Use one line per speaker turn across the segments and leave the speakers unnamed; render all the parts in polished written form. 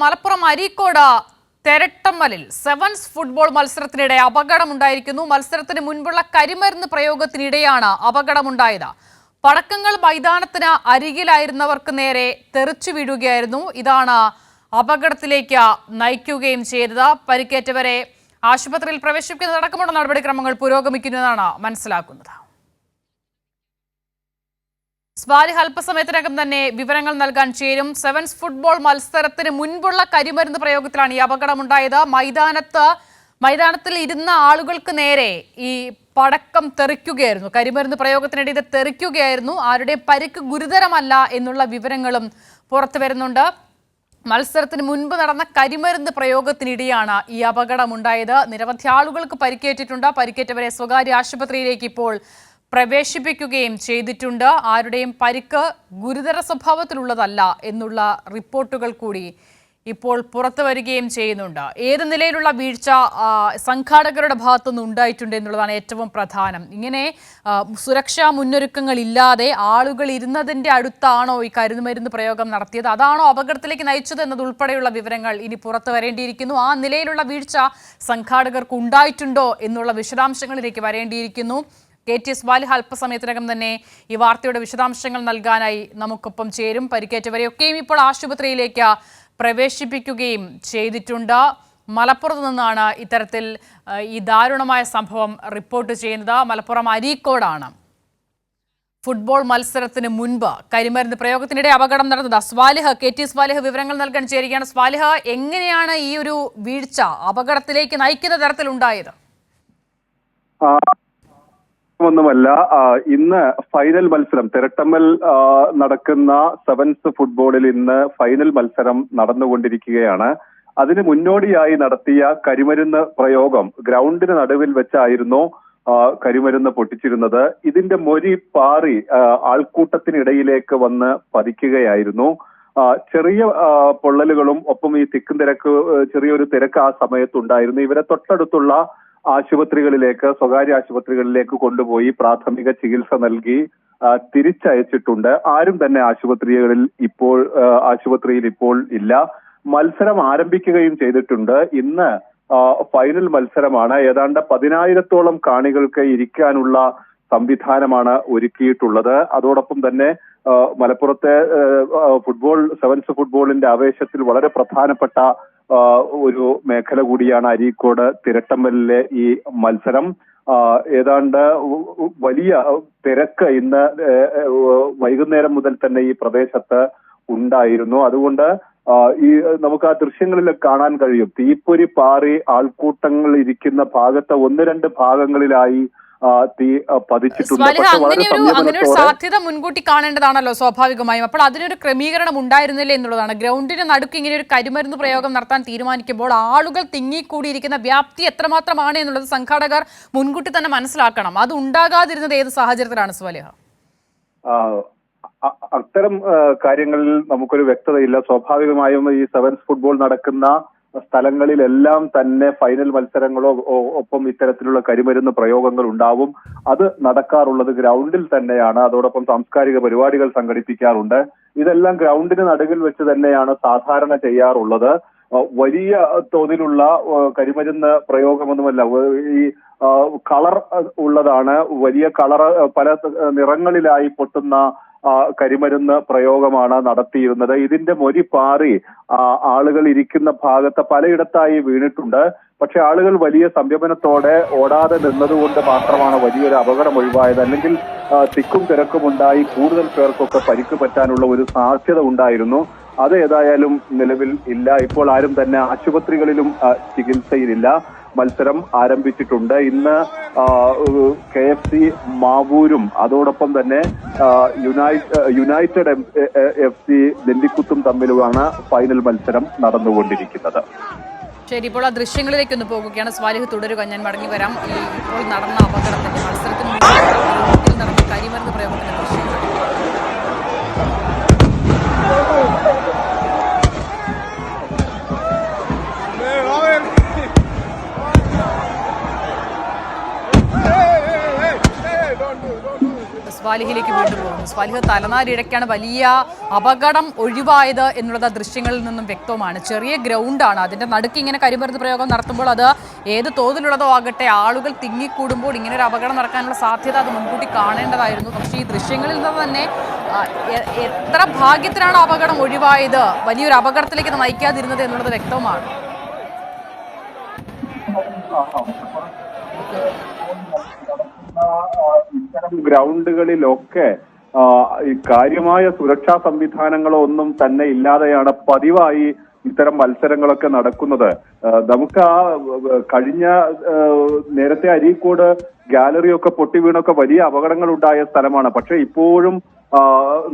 Malappuram Areekode തെരട്ടമ്മലിൽ sevens football മത്സരത്തിനിടെ അപകടമുണ്ടായിരിക്കുന്നു. മത്സരത്തിന് മുൻപുള്ള കരിമരുന്ന് പ്രയോഗത്തിനിടെയാണ് അപകടമുണ്ടായത്. പടക്കങ്ങൾ മൈതാനത്തിന് അരികിലായിരുന്നവർക്ക് നേരെ തെറിച്ചു വീഴുകയായിരുന്നു. ഇതാണ് അപകടത്തിലേക്ക് നയിക്കുകയും ചെയ്തത്. പരിക്കേറ്റവരെ ആശുപത്രിയിൽ പ്രവേശിപ്പിക്കുന്നതടക്കമുള്ള നടപടിക്രമങ്ങൾ പുരോഗമിക്കുന്നതാണ് മനസ്സിലാക്കുന്നത്. സ്വാലിഹ് അല്പസമയത്തിനകം തന്നെ വിവരങ്ങൾ നൽകാൻ ചേരും. സെവൻസ് ഫുട്ബോൾ മത്സരത്തിന് മുൻപുള്ള കരിമരുന്ന് പ്രയോഗത്തിലാണ് ഈ അപകടമുണ്ടായത്. മൈതാനത്തിൽ ഇരുന്ന ആളുകൾക്ക് നേരെ ഈ പടക്കം തെറിക്കുകയായിരുന്നു. കരിമരുന്ന് പ്രയോഗത്തിനിടെ ഇത് തെറിക്കുകയായിരുന്നു. ആരുടെയും പരിക്ക് ഗുരുതരമല്ല എന്നുള്ള വിവരങ്ങളും പുറത്തു വരുന്നുണ്ട്. മത്സരത്തിന് മുൻപ് നടന്ന കരിമരുന്ന് പ്രയോഗത്തിനിടെയാണ് ഈ അപകടമുണ്ടായത്. നിരവധി ആളുകൾക്ക് പരിക്കേറ്റിട്ടുണ്ട്. പരിക്കേറ്റവരെ സ്വകാര്യ ആശുപത്രിയിലേക്ക് ഇപ്പോൾ പ്രവേശിപ്പിക്കുകയും ചെയ്തിട്ടുണ്ട്. ആരുടെയും പരിക്ക് ഗുരുതര സ്വഭാവത്തിലുള്ളതല്ല എന്നുള്ള റിപ്പോർട്ടുകൾ കൂടി ഇപ്പോൾ പുറത്തു വരികയും ചെയ്യുന്നുണ്ട്. ഏത് നിലയിലുള്ള വീഴ്ച സംഘാടകരുടെ ഭാഗത്തുനിന്ന് ഉണ്ടായിട്ടുണ്ട് എന്നുള്ളതാണ് ഏറ്റവും പ്രധാനം. ഇങ്ങനെ സുരക്ഷാ മുന്നൊരുക്കങ്ങൾ ഇല്ലാതെ ആളുകൾ ഇരുന്നതിൻ്റെ അടുത്താണോ ഈ കരിമരുന്ന് പ്രയോഗം നടത്തിയത്, അതാണോ അപകടത്തിലേക്ക് നയിച്ചത് എന്നതുൾപ്പെടെയുള്ള വിവരങ്ങൾ ഇനി പുറത്തു വരേണ്ടിയിരിക്കുന്നു. ആ നിലയിലുള്ള വീഴ്ച സംഘാടകർക്ക് ഉണ്ടായിട്ടുണ്ടോ എന്നുള്ള വിശദാംശങ്ങളിലേക്ക് വരേണ്ടിയിരിക്കുന്നു. KT സ്വാലിഹ് അല്പസമയത്തിനകം തന്നെ ഈ വാർത്തയുടെ വിശദാംശങ്ങൾ നൽകാനായി നമുക്കൊപ്പം ചേരും. പരിക്കേറ്റവരെയൊക്കെയും ഇപ്പോൾ ആശുപത്രിയിലേക്ക് പ്രവേശിപ്പിക്കുകയും ചെയ്തിട്ടുണ്ട്. മലപ്പുറത്ത് നിന്നാണ് ഇത്തരത്തിൽ ഈ ദാരുണമായ സംഭവം റിപ്പോർട്ട് ചെയ്യുന്നത്. മലപ്പുറം അരീക്കോടാണ് ഫുട്ബോൾ മത്സരത്തിന് മുൻപ് കരിമരുന്ന് പ്രയോഗത്തിനിടെ അപകടം നടന്നത്. സ്വാലിഹ്, KT സ്വാലിഹ് വിവരങ്ങൾ നൽകാൻ ചേരുകയാണ്. സ്വാലിഹ്, എങ്ങനെയാണ് ഈ ഒരു വീഴ്ച അപകടത്തിലേക്ക് നയിക്കുന്ന തരത്തിലുണ്ടായത്?
ഒന്നുമല്ല, ഇന്ന് ഫൈനൽ മത്സരം തെരട്ടമ്മൽ നടക്കുന്ന സെവൻസ് ഫുട്ബോളിൽ ഇന്ന് ഫൈനൽ മത്സരം നടന്നുകൊണ്ടിരിക്കുകയാണ്. അതിന് മുന്നോടിയായി നടത്തിയ കരിമരുന്ന് പ്രയോഗം ഗ്രൗണ്ടിന് നടുവിൽ വെച്ചായിരുന്നു കരിമരുന്ന് പൊട്ടിച്ചിരുന്നത്. ഇതിന്റെ മൊരി പാറി ആൾക്കൂട്ടത്തിനിടയിലേക്ക് വന്ന് പതിക്കുകയായിരുന്നു. ചെറിയ പൊള്ളലുകളും ഒപ്പം ഈ തിക്കും തിരക്ക്, ചെറിയൊരു തിരക്ക് ആ സമയത്തുണ്ടായിരുന്നു. ഇവരെ തൊട്ടടുത്തുള്ള ആശുപത്രികളിലേക്ക്, സ്വകാര്യ ആശുപത്രികളിലേക്ക് കൊണ്ടുപോയി പ്രാഥമിക ചികിത്സ നൽകി തിരിച്ചയച്ചിട്ടുണ്ട്. ആരും തന്നെ ആശുപത്രിയിൽ ഇപ്പോൾ ഇല്ല. മത്സരം ആരംഭിക്കുകയും ചെയ്തിട്ടുണ്ട്. ഇന്ന് ഫൈനൽ മത്സരമാണ്. ഏതാണ്ട് 10,000-ഓളം കാണികൾക്ക് ഇരിക്കാനുള്ള സംവിധാനമാണ് ഒരുക്കിയിട്ടുള്ളത്. അതോടൊപ്പം തന്നെ മലപ്പുറത്തെ സെവൻസ് ഫുട്ബോളിന്റെ ആവേശത്തിൽ വളരെ പ്രധാനപ്പെട്ട ഒരു മേഖല കൂടിയാണ് അരീക്കോട് തിരട്ടമ്മലിലെ ഈ മത്സരം. ഏതാണ്ട് വലിയ തിരക്ക് ഇന്ന് വൈകുന്നേരം മുതൽ തന്നെ ഈ പ്രദേശത്ത് ഉണ്ടായിരുന്നു. അതുകൊണ്ട് നമുക്ക് ആ ദൃശ്യങ്ങളിൽ കാണാൻ കഴിയും. തീപ്പൊരി പാറി ആൾക്കൂട്ടങ്ങൾ ഇരിക്കുന്ന ഭാഗത്ത് 1-2 ഭാഗങ്ങളിലായി തീ പതിച്ചിട്ടുണ്ട്.
അങ്ങനെ ഒരു സാധ്യത മുൻകൂട്ടി കാണേണ്ടതാണല്ലോ സ്വാഭാവികമായും. അപ്പോൾ അതിനൊരു ക്രമീകരണം ഉണ്ടായിരുന്നില്ല എന്നുള്ളതാണ്. ഗ്രൗണ്ടിന് നടുക്ക് ഇങ്ങനെ ഒരു കരിമരുന്ന് പ്രയോഗം നടത്താൻ തീരുമാനിക്കുമ്പോൾ ആളുകൾ തിങ്ങിക്കൂടിയിരിക്കുന്ന വ്യാപ്തി എത്രമാത്രമാണ് എന്നുള്ളത് സംഘാടകർ മുൻകൂട്ടി തന്നെ മനസ്സിലാക്കണം. അത് ഉണ്ടാകാതിരുന്നത് ഏത് സാഹചര്യത്തിലാണ് സ്വാലിഹ്?
അത്തരം കാര്യങ്ങളിൽ നമുക്കൊരു വ്യക്തതയില്ല. സ്വാഭാവികമായും ഈ സെവൻസ് ഫുട്ബോൾ നടക്കുന്ന സ്ഥലങ്ങളിലെല്ലാം തന്നെ ഫൈനൽ മത്സരങ്ങളോ ഒപ്പം ഇത്തരത്തിലുള്ള കരിമരുന്ന് പ്രയോഗങ്ങൾ ഉണ്ടാവും. അത് നടക്കാറുള്ളത് ഗ്രൗണ്ടിൽ തന്നെയാണ്. അതോടൊപ്പം സാംസ്കാരിക പരിപാടികൾ സംഘടിപ്പിക്കാറുണ്ട്. ഇതെല്ലാം ഗ്രൗണ്ടിന് നടുവിൽ വെച്ച് തന്നെയാണ് സാധാരണ ചെയ്യാറുള്ളത്. വലിയ തോതിലുള്ള കരിമരുന്ന് പ്രയോഗമൊന്നുമല്ല. ഈ കളർ ഉള്ളതാണ്. വലിയ കളർ, പല നിറങ്ങളിലായി പൊട്ടുന്ന കരിമരുന്ന് പ്രയോഗമാണ് നടത്തിയിരുന്നത്. ഇതിന്റെ മൊരി പാറി ആളുകൾ ഇരിക്കുന്ന ഭാഗത്ത് പലയിടത്തായി വീണിട്ടുണ്ട്. പക്ഷെ ആളുകൾ വലിയ സംയമനത്തോടെ ഓടാതെ നിന്നതുകൊണ്ട് മാത്രമാണ് വലിയൊരു അപകടം ഒഴിവായത്. അല്ലെങ്കിൽ തിക്കും തിരക്കും ഉണ്ടായി കൂടുതൽ പേർക്കൊക്കെ പരിക്ക് പറ്റാനുള്ള ഒരു സാധ്യത ഉണ്ടായിരുന്നു. അത് ഏതായാലും നിലവിൽ ഇല്ല. ഇപ്പോൾ ആരും തന്നെ ആശുപത്രികളിലും ചികിത്സയിലില്ല. മത്സരം ആരംഭിച്ചിട്ടുണ്ട്. ഇന്ന് KFC മാവൂരും അതോടൊപ്പം തന്നെ യുണൈറ്റഡ് FC നെല്ലിക്കുത്തും തമ്മിലുമാണ് ഫൈനൽ മത്സരം നടന്നുകൊണ്ടിരിക്കുന്നത്.
ശരി, ഇപ്പോൾ ആ ദൃശ്യങ്ങളിലേക്കൊന്ന് പോകുകയാണ്. സ്വാലിഹ് തുടരുക, ഞാൻ മടങ്ങി വരാം. ഇപ്പോൾ നടന്ന അപകടത്തിന്റെ മത്സരത്തിന് നടന്ന കരിമരുന്ന് പ്രയോഗത്തിന്റെ ദൃശ്യങ്ങൾ. സ്വാലിഹിലേക്ക് വീണ്ടും പോകുന്നു. സ്വാലിഹ്, തലനാരിഴയ്ക്കാണ് വലിയ അപകടം ഒഴിവായത് എന്നുള്ളത് ദൃശ്യങ്ങളിൽ നിന്നും വ്യക്തമാണ്. ചെറിയ ഗ്രൗണ്ടാണ്, അതിന്റെ നടുക്ക് ഇങ്ങനെ കരിമരുന്ന് പ്രയോഗം നടത്തുമ്പോൾ അത് ഏത് തോതിലുള്ളതോ ആകട്ടെ, ആളുകൾ തിങ്ങിക്കൂടുമ്പോൾ ഇങ്ങനെ ഒരു അപകടം നടക്കാനുള്ള സാധ്യത അത് മുൻകൂട്ടി കാണേണ്ടതായിരുന്നു. പക്ഷേ ഈ ദൃശ്യങ്ങളിൽ നിന്ന് തന്നെ എത്ര ഭാഗ്യത്തിനാണ് അപകടം ഒഴിവായത്, വലിയൊരു അപകടത്തിലേക്ക് ഇത് നയിക്കാതിരുന്നത് എന്നുള്ളത് വ്യക്തമാണ്.
ഇത്തരം ഗ്രൗണ്ടുകളിലൊക്കെ ഈ കാര്യമായ സുരക്ഷാ സംവിധാനങ്ങളോ ഒന്നും തന്നെ ഇല്ലാതെയാണ് പതിവായി ഇത്തരം മത്സരങ്ങളൊക്കെ നടക്കുന്നത്. നമുക്ക് കഴിഞ്ഞ നേരത്തെ അരീക്കോട് ഗാലറിയൊക്കെ പൊട്ടി വീണൊക്കെ വലിയ അപകടങ്ങൾ ഉണ്ടായ സ്ഥലമാണ്. പക്ഷെ ഇപ്പോഴും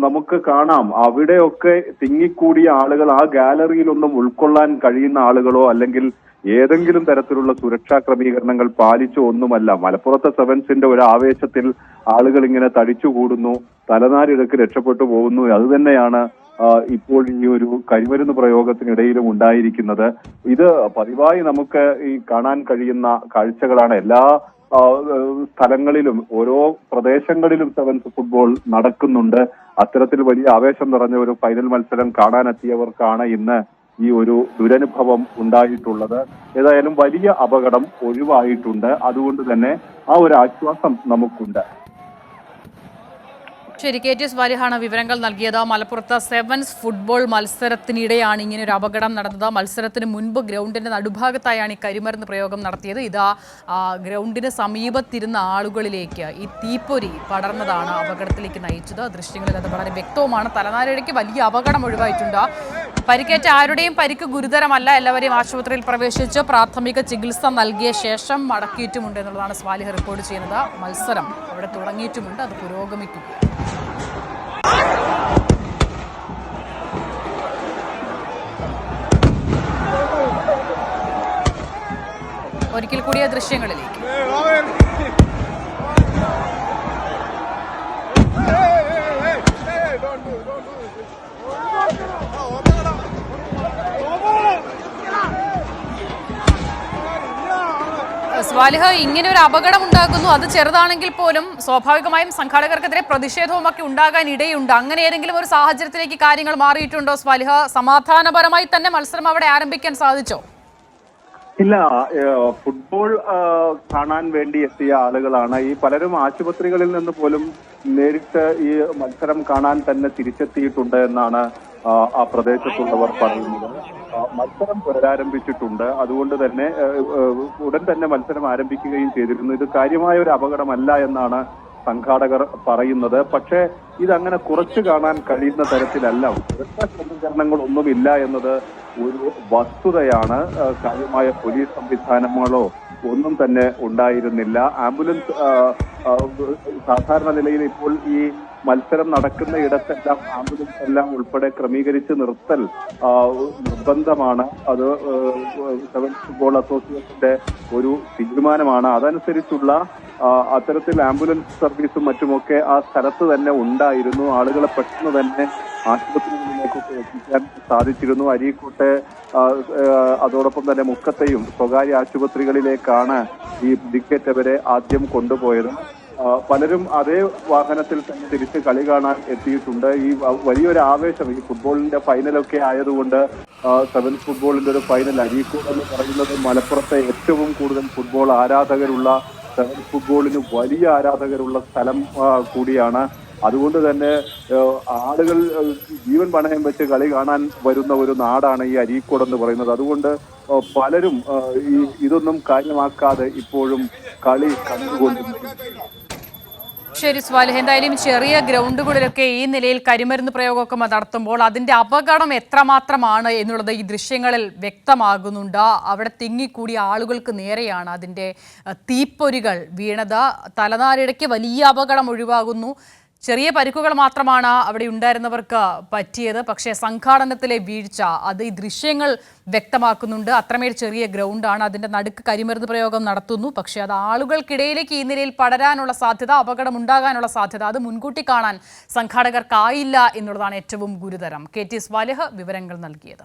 നമുക്ക് കാണാം അവിടെയൊക്കെ തിങ്ങിക്കൂടിയ ആളുകൾ ആ ഗാലറിയിലൊന്നും ഉൾക്കൊള്ളാൻ കഴിയുന്ന ആളുകളോ അല്ലെങ്കിൽ ഏതെങ്കിലും തരത്തിലുള്ള സുരക്ഷാ ക്രമീകരണങ്ങൾ പാലിച്ചോ ഒന്നുമല്ല. മലപ്പുറത്തെ സെവൻസിന്റെ ഒരു ആവേശത്തിൽ ആളുകൾ ഇങ്ങനെ തടിച്ചുകൂടുന്നു, തലനാരിഴക്ക് രക്ഷപ്പെട്ടു പോകുന്നു. അത് തന്നെയാണ് ഇപ്പോൾ ഈ ഒരു കരിമരുന്ന് പ്രയോഗത്തിനിടയിലും ഉണ്ടായിരിക്കുന്നത്. ഇത് പതിവായി നമുക്ക് ഈ കാണാൻ കഴിയുന്ന കാഴ്ചകളാണ്. എല്ലാ സ്ഥലങ്ങളിലും ഓരോ പ്രദേശങ്ങളിലും സെവൻസ് ഫുട്ബോൾ നടക്കുന്നുണ്ട്. അത്തരത്തിൽ വലിയ ആവേശം നിറഞ്ഞ ഒരു ഫൈനൽ മത്സരം കാണാനെത്തിയവർക്കാണ് ഇന്ന് ഈ ഒരു ദുരനുഭവം ഉണ്ടായിട്ടുള്ളത്. ഏതായാലും വലിയ അപകടം ഒഴിവായിട്ടുണ്ട്. അതുകൊണ്ട് തന്നെ ആ ഒരു ആശ്വാസം നമുക്കുണ്ട്.
ശരി, KT സ്വാലിഹാണ് വിവരങ്ങൾ നൽകിയത്. മലപ്പുറത്ത് സെവൻസ് ഫുട്ബോൾ മത്സരത്തിനിടെയാണ് ഇങ്ങനെ ഒരു അപകടം നടന്നത്. മത്സരത്തിന് മുൻപ് ഗ്രൗണ്ടിന്റെ നടുഭാഗത്തായാണ് ഈ കരിമരുന്ന് പ്രയോഗം നടത്തിയത്. ഇതാ ഗ്രൗണ്ടിന് സമീപത്തിരുന്ന ആളുകളിലേക്ക് ഈ തീപ്പൊരി പടർന്നതാണ് അപകടത്തിലേക്ക് നയിച്ചത്. ദൃശ്യങ്ങളിൽ അത് വളരെ വ്യക്തവുമാണ്. തലനാരിഴയ്ക്ക് വലിയ അപകടം ഒഴിവായിട്ടുണ്ട്. പരിക്കേറ്റ ആരുടെയും പരിക്ക് ഗുരുതരമല്ല. എല്ലാവരെയും ആശുപത്രിയിൽ പ്രവേശിച്ച് പ്രാഥമിക ചികിത്സ നൽകിയ ശേഷം മടക്കിയിട്ടുമുണ്ട് എന്നുള്ളതാണ് സ്വാലിഹ് റിപ്പോർട്ട് ചെയ്യുന്നത്. മത്സരം അവിടെ തുടങ്ങിയിട്ടുമുണ്ട്, അത് പുരോഗമിക്കും. ഒരിക്കൽ കൂടിയ ദൃശ്യങ്ങളിലേക്ക്. സ്വാലിഹ്, ഇങ്ങനെ ഒരു അപകടം ഉണ്ടാകുന്നു, അത് ചെറുതാണെങ്കിൽ പോലും സ്വാഭാവികമായും സംഘാടകർക്കെതിരെ പ്രതിഷേധവുമൊക്കെ ഉണ്ടാകാൻ ഇടയുണ്ട്. അങ്ങനെ ഏതെങ്കിലും ഒരു സാഹചര്യത്തിലേക്ക് കാര്യങ്ങൾ മാറിയിട്ടുണ്ടോ സ്വാലിഹ്? സമാധാനപരമായി തന്നെ മത്സരം അവിടെ ആരംഭിക്കാൻ സാധിച്ചോ?
ഇല്ല, ഫുട്ബോൾ കാണാൻ വേണ്ടി എത്തിയ ആളുകളാണ് ഈ പലരും. ആശുപത്രികളിൽ നിന്ന് പോലും നേരിട്ട് ഈ മത്സരം കാണാൻ തന്നെ തിരിച്ചെത്തിയിട്ടുണ്ട് എന്നാണ് ആ പ്രദേശത്തുള്ളവർ പറയുന്നത്. മത്സരം പുനരാരംഭിച്ചിട്ടുണ്ട്. അതുകൊണ്ട് തന്നെ ഉടൻ തന്നെ മത്സരം ആരംഭിക്കുകയും ചെയ്തിരുന്നു. ഇത് കാര്യമായ ഒരു അപകടമല്ല എന്നാണ് സംഘാടകർ പറയുന്നത്. പക്ഷേ ഇതങ്ങനെ കുറച്ചു കാണാൻ കഴിയുന്ന തരത്തിലല്ല. സുരക്ഷാ ക്രമീകരണങ്ങളൊന്നുമില്ല എന്നത് ഒരു വസ്തുതയാണ്. കാര്യമായ പോലീസ് സംവിധാനങ്ങളോ ഒന്നും തന്നെ ഉണ്ടായിരുന്നില്ല. ആംബുലൻസ് സാധാരണ നിലയിൽ ഇപ്പോൾ ഈ മത്സരം നടക്കുന്ന ഇടത്തെല്ലാം ആംബുലൻസ് എല്ലാം ഉൾപ്പെടെ ക്രമീകരിച്ച് നിർത്തൽ നിർബന്ധമാണ്. അത് സെവൻസ് ഫുട്ബോൾ അസോസിയേഷന്റെ ഒരു തീരുമാനമാണ്. അതനുസരിച്ചുള്ള അത്തരത്തിൽ ആംബുലൻസ് സർവീസും മറ്റുമൊക്കെ ആ സ്ഥലത്ത് തന്നെ ഉണ്ടായിരുന്നു. ആളുകളെ പെട്ടെന്ന് തന്നെ ആശുപത്രികളിലേക്കൊക്കെ എത്തിക്കാൻ സാധിച്ചിരുന്നു. അരീക്കോട്ടെ അതോടൊപ്പം തന്നെ മുക്കത്തെയും സ്വകാര്യ ആശുപത്രികളിലേക്കാണ് ഈ പരിക്കേറ്റവരെ ആദ്യം കൊണ്ടുപോയത്. പലരും അതേ വാഹനത്തിൽ തന്നെ തിരിച്ച് കളി കാണാൻ എത്തിയിട്ടുണ്ട്. ഈ വലിയൊരു ആവേശം ഈ ഫുട്ബോളിന്റെ ഫൈനലൊക്കെ ആയതുകൊണ്ട് സെവൻസ് ഫുട്ബോളിന്റെ ഒരു ഫൈനൽ, അരീക്കോട് എന്ന് പറയുന്നത് മലപ്പുറത്തെ ഏറ്റവും കൂടുതൽ ഫുട്ബോൾ ആരാധകരുള്ള, സെവൻസ് ഫുട്ബോളിന് വലിയ ആരാധകരുള്ള സ്ഥലം കൂടിയാണ്. അതുകൊണ്ട് തന്നെ ആളുകൾ ജീവൻ പണയം വെച്ച് കളി കാണാൻ വരുന്ന ഒരു നാടാണ് ഈ അരീക്കോട് എന്ന് പറയുന്നത്. അതുകൊണ്ട് പലരും ഇതൊന്നും കാര്യമാക്കാതെ ഇപ്പോഴും കളി കണ്ടുകൊണ്ടിരിക്കുന്നു.
ശരി സ്വാലിഹ്, എന്തായാലും ചെറിയ ഗ്രൗണ്ടുകളിലൊക്കെ ഈ നിലയിൽ കരിമരുന്ന് പ്രയോഗമൊക്കെ നടത്തുമ്പോൾ അതിന്റെ അപകടം എത്രമാത്രമാണ് എന്നുള്ളത് ഈ ദൃശ്യങ്ങളിൽ വ്യക്തമാകുന്നുണ്ട്. അവിടെ തിങ്ങിക്കൂടിയ ആളുകൾക്ക് നേരെയാണ് അതിന്റെ തീപ്പൊരികൾ വീണത്. തലനാരിഴയ്ക്ക് വലിയ അപകടം ഒഴിവാകുന്നു. ചെറിയ പരിക്കുകൾ മാത്രമാണ് അവിടെ ഉണ്ടായിരുന്നവർക്ക് പറ്റിയത്. പക്ഷേ സംഘാടനത്തിലെ വീഴ്ച അത് ഈ ദൃശ്യങ്ങൾ വ്യക്തമാക്കുന്നുണ്ട്. അത്രമേൽ ചെറിയ ഗ്രൗണ്ടാണ്, അതിൻ്റെ നടുക്ക് കരിമരുന്ന് പ്രയോഗം നടത്തുന്നു. പക്ഷേ അത് ആളുകൾക്കിടയിലേക്ക് ഈ നിലയിൽ പടരാനുള്ള സാധ്യത, അപകടം ഉണ്ടാകാനുള്ള സാധ്യത അത് മുൻകൂട്ടി കാണാൻ സംഘാടകർക്കായില്ല എന്നുള്ളതാണ് ഏറ്റവും ഗുരുതരം. KT സ്വാലിഹ് വിവരങ്ങൾ നൽകിയത്.